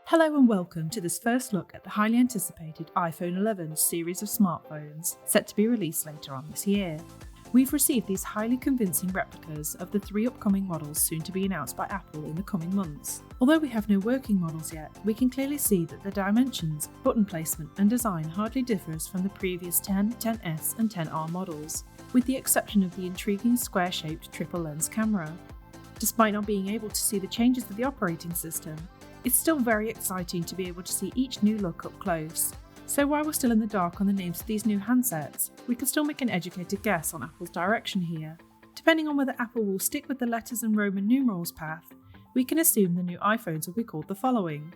Hello and welcome to this first look at the highly anticipated iPhone 11 series of smartphones set to be released later on this year. We've received these highly convincing replicas of the three upcoming models soon to be announced by Apple in the coming months. Although we have no working models yet, we can clearly see that the dimensions, button placement and design hardly differs from the previous 10, 10S and 10R models, with the exception of the intriguing square-shaped triple lens camera. Despite not being able to see the changes to the operating system, it's still very exciting to be able to see each new look up close. So while we're still in the dark on the names of these new handsets, we can still make an educated guess on Apple's direction here. Depending on whether Apple will stick with the letters and Roman numerals path, we can assume the new iPhones will be called the following.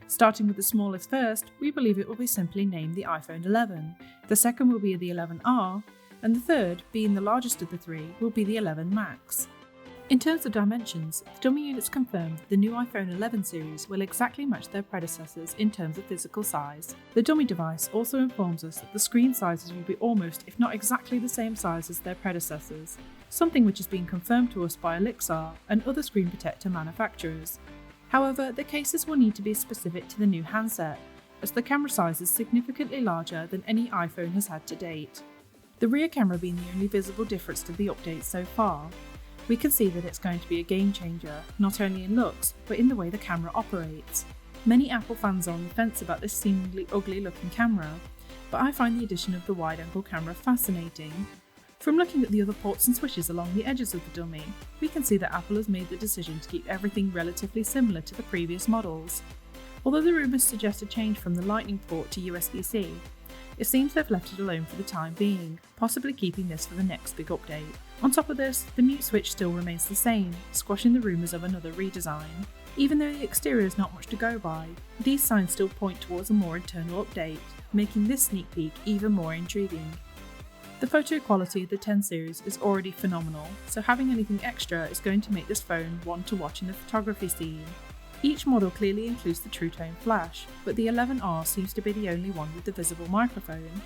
Starting with the smallest first, we believe it will be simply named the iPhone 11, the second will be the 11R, and the third, being the largest of the three, will be the 11 Max. In terms of dimensions, the dummy units confirm that the new iPhone 11 series will exactly match their predecessors in terms of physical size. The dummy device also informs us that the screen sizes will be almost, if not exactly the same size as their predecessors, something which has been confirmed to us by Elixir and other screen protector manufacturers. However, the cases will need to be specific to the new handset, as the camera size is significantly larger than any iPhone has had to date. The rear camera being the only visible difference to the update so far, we can see that it's going to be a game changer, not only in looks, but in the way the camera operates. Many Apple fans are on the fence about this seemingly ugly looking camera, but I find the addition of the wide angle camera fascinating. From looking at the other ports and switches along the edges of the dummy, we can see that Apple has made the decision to keep everything relatively similar to the previous models. Although the rumours suggest a change from the Lightning port to USB-C, it seems they've left it alone for the time being, possibly keeping this for the next big update. On top of this, the mute switch still remains the same, squashing the rumours of another redesign. Even though the exterior is not much to go by, these signs still point towards a more internal update, making this sneak peek even more intriguing. The photo quality of the 10 series is already phenomenal, so having anything extra is going to make this phone one to watch in the photography scene. Each model clearly includes the True Tone flash, but the 11R seems to be the only one with the visible microphone.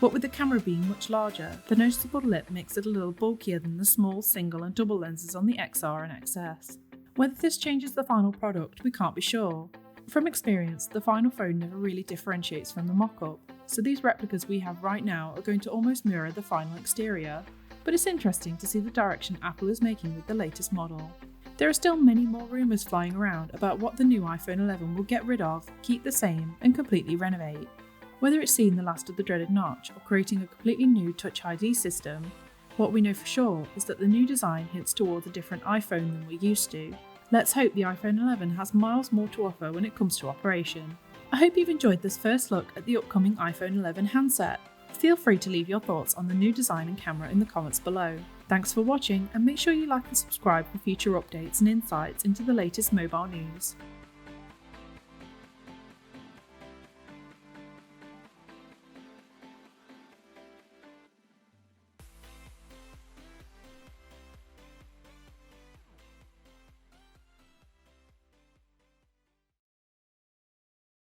What with the camera being much larger, the noticeable lip makes it a little bulkier than the small single and double lenses on the XR and XS. Whether this changes the final product, we can't be sure. From experience, the final phone never really differentiates from the mock-up, so these replicas we have right now are going to almost mirror the final exterior, but it's interesting to see the direction Apple is making with the latest model. There are still many more rumours flying around about what the new iPhone 11 will get rid of, keep the same, and completely renovate. Whether it's seeing the last of the dreaded notch or creating a completely new Touch ID system, what we know for sure is that the new design hints towards a different iPhone than we're used to. Let's hope the iPhone 11 has miles more to offer when it comes to operation. I hope you've enjoyed this first look at the upcoming iPhone 11 handset. Feel free to leave your thoughts on the new design and camera in the comments below. Thanks for watching, and make sure you like and subscribe for future updates and insights into the latest mobile news.